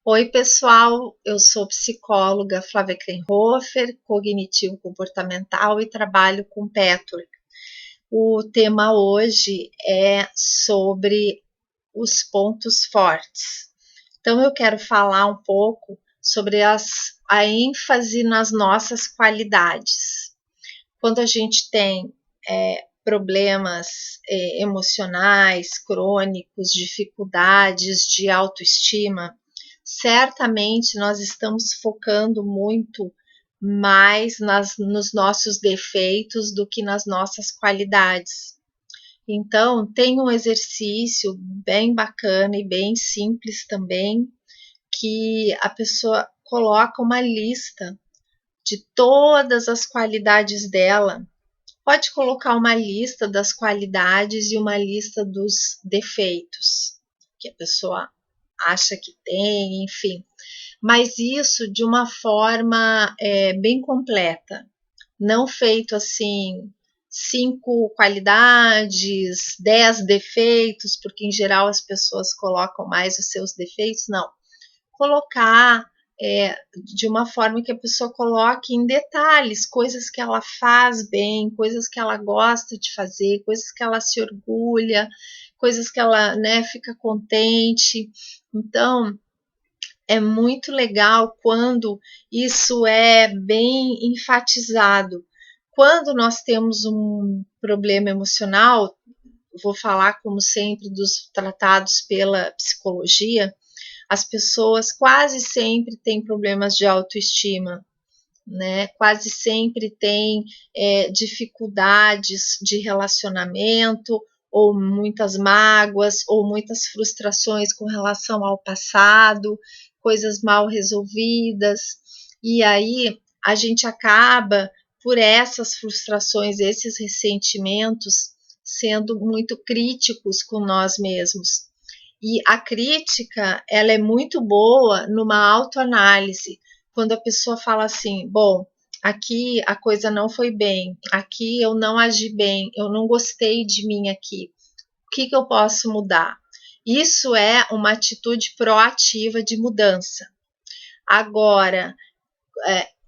Oi, pessoal, eu sou psicóloga Flávia Krenhofer, cognitivo-comportamental e trabalho com Petwork. O tema hoje é sobre os pontos fortes. Então, eu quero falar um pouco sobre a ênfase nas nossas qualidades. Quando a gente tem problemas emocionais, crônicos, dificuldades de autoestima, certamente nós estamos focando muito mais nos nossos defeitos do que nas nossas qualidades. Então, tem um exercício bem bacana e bem simples também, que a pessoa coloca uma lista de todas as qualidades dela. Pode colocar uma lista das qualidades e uma lista dos defeitos que a pessoa acha que tem, enfim. Mas isso de uma forma bem completa, não feito assim 5 qualidades, 10 defeitos, porque em geral as pessoas colocam mais os seus defeitos, não. Colocar de uma forma que a pessoa coloque em detalhes, coisas que ela faz bem, coisas que ela gosta de fazer, coisas que ela se orgulha, coisas que ela fica contente. Então, é muito legal quando isso é bem enfatizado. Quando nós temos um problema emocional, vou falar como sempre dos tratados pela psicologia, as pessoas quase sempre têm problemas de autoestima, né? Quase sempre têm dificuldades de relacionamento, ou muitas mágoas, ou muitas frustrações com relação ao passado, coisas mal resolvidas, e aí a gente acaba, por essas frustrações, esses ressentimentos, sendo muito críticos com nós mesmos. E a crítica, ela é muito boa numa autoanálise, quando a pessoa fala assim, bom, aqui a coisa não foi bem, aqui eu não agi bem, eu não gostei de mim aqui, o que eu posso mudar? Isso é uma atitude proativa de mudança. Agora,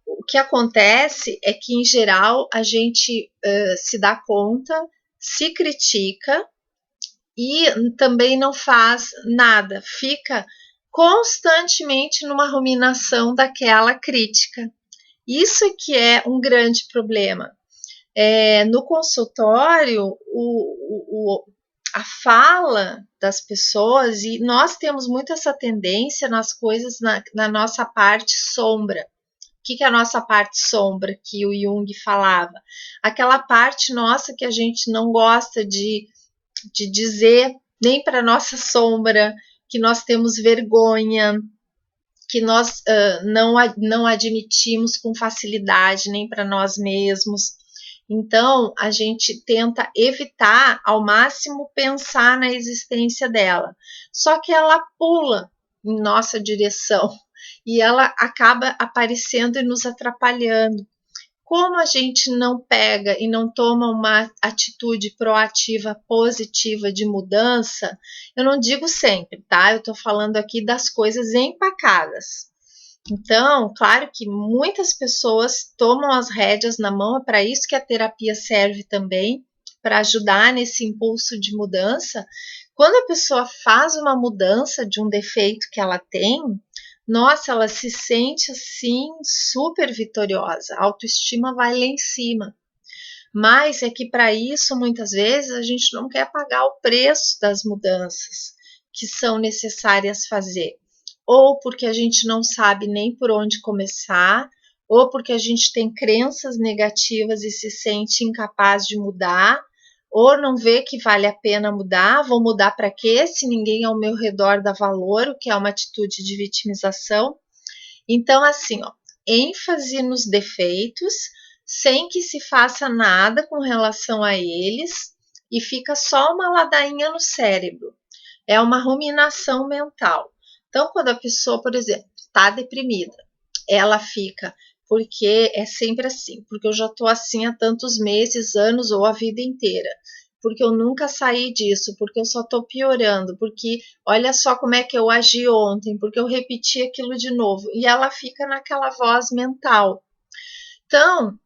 o que acontece é que, em geral, a gente se dá conta, se critica e também não faz nada, fica constantemente numa ruminação daquela crítica. Isso que é um grande problema. No consultório, a fala das pessoas, e nós temos muito essa tendência nas coisas na nossa parte sombra. O que é a nossa parte sombra que o Jung falava? Aquela parte nossa que a gente não gosta de dizer nem para nossa sombra, que nós temos vergonha, que nós não admitimos com facilidade nem para nós mesmos. Então, a gente tenta evitar ao máximo pensar na existência dela. Só que ela pula em nossa direção e ela acaba aparecendo e nos atrapalhando. Como a gente não pega e não toma uma atitude proativa, positiva de mudança, eu não digo sempre, tá? Eu tô falando aqui das coisas empacadas. Então, claro que muitas pessoas tomam as rédeas na mão, é para isso que a terapia serve também, para ajudar nesse impulso de mudança. Quando a pessoa faz uma mudança de um defeito que ela tem, nossa, ela se sente assim super vitoriosa, a autoestima vai lá em cima. Mas é que para isso, muitas vezes, a gente não quer pagar o preço das mudanças que são necessárias fazer. Ou porque a gente não sabe nem por onde começar, ou porque a gente tem crenças negativas e se sente incapaz de mudar, ou não vê que vale a pena mudar, vou mudar para quê se ninguém ao meu redor dá valor, o que é uma atitude de vitimização. Então, assim, ênfase nos defeitos, sem que se faça nada com relação a eles, e fica só uma ladainha no cérebro. É uma ruminação mental. Então, quando a pessoa, por exemplo, está deprimida, ela fica, porque é sempre assim, porque eu já estou assim há tantos meses, anos ou a vida inteira, porque eu nunca saí disso, porque eu só estou piorando, porque olha só como é que eu agi ontem, porque eu repeti aquilo de novo. E ela fica naquela voz mental. Então,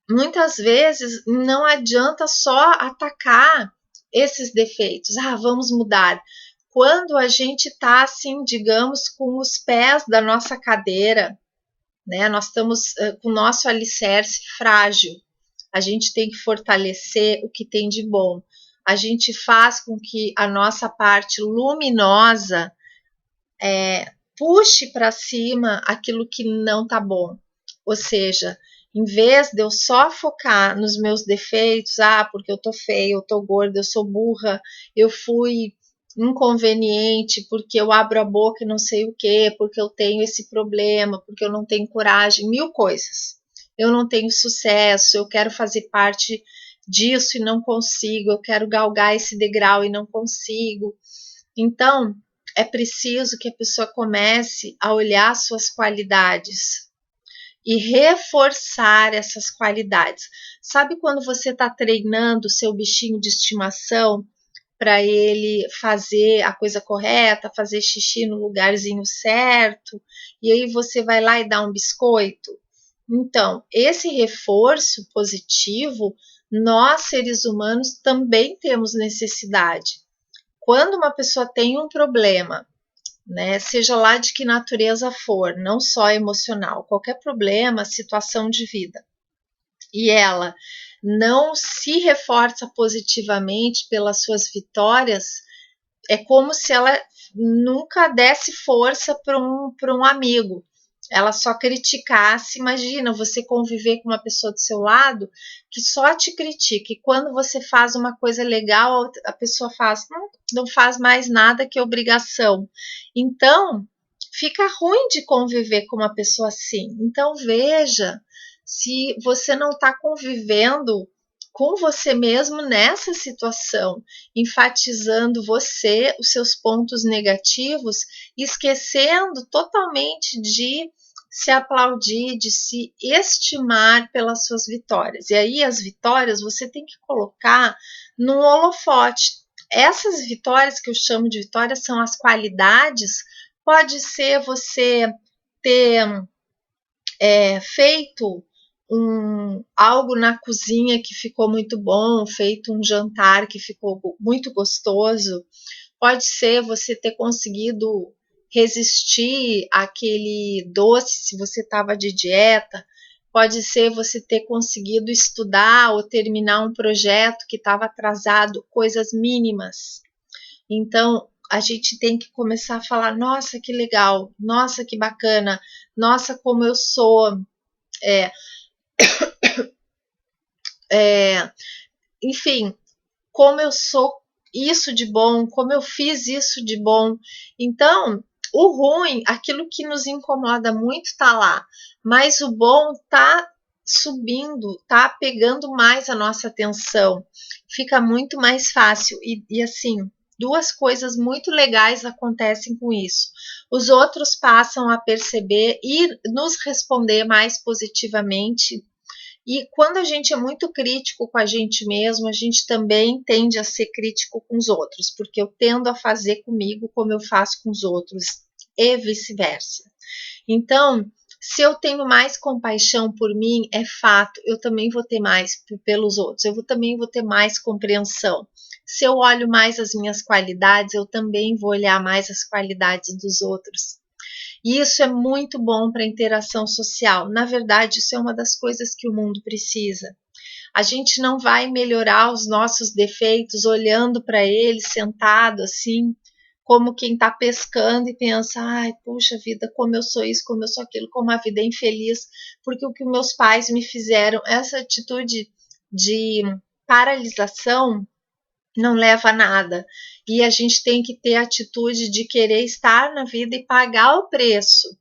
muitas vezes não adianta só atacar esses defeitos. Vamos mudar. Quando a gente está assim, digamos, com os pés da nossa cadeira, né? Nós estamos com o nosso alicerce frágil. A gente tem que fortalecer o que tem de bom. A gente faz com que a nossa parte luminosa puxe para cima aquilo que não está bom. Ou seja, em vez de eu só focar nos meus defeitos, porque eu tô feia, eu tô gorda, eu sou burra, eu fui inconveniente, porque eu abro a boca e não sei o que, porque eu tenho esse problema, porque eu não tenho coragem, 1000 coisas. Eu não tenho sucesso, eu quero fazer parte disso e não consigo, eu quero galgar esse degrau e não consigo. Então, é preciso que a pessoa comece a olhar suas qualidades e reforçar essas qualidades. Sabe quando você está treinando o seu bichinho de estimação para ele fazer a coisa correta, fazer xixi no lugarzinho certo, e aí você vai lá e dá um biscoito? Então, esse reforço positivo, nós seres humanos também temos necessidade. Quando uma pessoa tem um problema, né, seja lá de que natureza for, não só emocional, qualquer problema, situação de vida, e ela não se reforça positivamente pelas suas vitórias, é como se ela nunca desse força para um amigo. Ela só criticasse. Imagina você conviver com uma pessoa do seu lado que só te critica. E quando você faz uma coisa legal, a pessoa faz, não faz mais nada que obrigação. Então, fica ruim de conviver com uma pessoa assim. Então, veja se você não está convivendo com você mesmo nessa situação, enfatizando você, os seus pontos negativos, esquecendo totalmente de se aplaudir, de se estimar pelas suas vitórias. E aí as vitórias você tem que colocar num holofote. Essas vitórias que eu chamo de vitórias são as qualidades. Pode ser você ter feito algo na cozinha que ficou muito bom, feito um jantar que ficou muito gostoso. Pode ser você ter conseguido resistir àquele doce se você estava de dieta. Pode ser você ter conseguido estudar ou terminar um projeto que estava atrasado, coisas mínimas. Então, a gente tem que começar a falar, nossa, que legal, nossa, que bacana, nossa, como eu sou enfim, como eu sou isso de bom, como eu fiz isso de bom. Então, o ruim, aquilo que nos incomoda muito está lá, mas o bom está subindo, está pegando mais a nossa atenção, fica muito mais fácil. E assim, duas coisas muito legais acontecem com isso. Os outros passam a perceber e nos responder mais positivamente. E quando a gente é muito crítico com a gente mesmo, a gente também tende a ser crítico com os outros, porque eu tendo a fazer comigo como eu faço com os outros, e vice-versa. Então, se eu tenho mais compaixão por mim, é fato, eu também vou ter mais pelos outros, também vou ter mais compreensão. Se eu olho mais as minhas qualidades, eu também vou olhar mais as qualidades dos outros. E isso é muito bom para a interação social. Na verdade, isso é uma das coisas que o mundo precisa. A gente não vai melhorar os nossos defeitos olhando para eles sentado assim, como quem está pescando e pensa, ai, puxa vida, como eu sou isso, como eu sou aquilo, como a vida é infeliz, porque o que meus pais me fizeram, essa atitude de paralisação não leva a nada. E a gente tem que ter a atitude de querer estar na vida e pagar o preço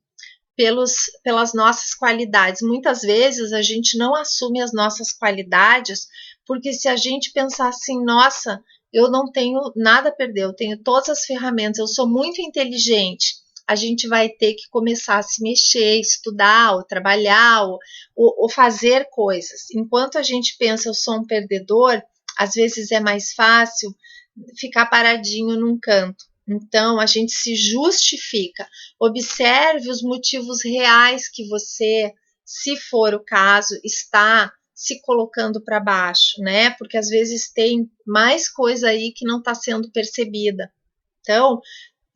pelas nossas qualidades. Muitas vezes a gente não assume as nossas qualidades, porque se a gente pensar assim, nossa, eu não tenho nada a perder, eu tenho todas as ferramentas, eu sou muito inteligente, a gente vai ter que começar a se mexer, estudar, ou trabalhar, ou fazer coisas. Enquanto a gente pensa, eu sou um perdedor, às vezes é mais fácil ficar paradinho num canto. Então, a gente se justifica. Observe os motivos reais que você, se for o caso, está se colocando para baixo, né? Porque às vezes tem mais coisa aí que não está sendo percebida. Então,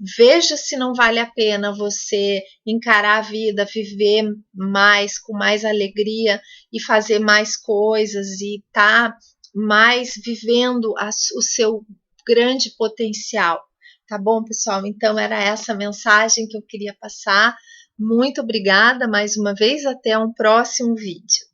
veja se não vale a pena você encarar a vida, viver mais, com mais alegria e fazer mais coisas e estar mais vivendo o seu grande potencial. Tá bom, pessoal? Então, era essa a mensagem que eu queria passar. Muito obrigada mais uma vez. Até um próximo vídeo.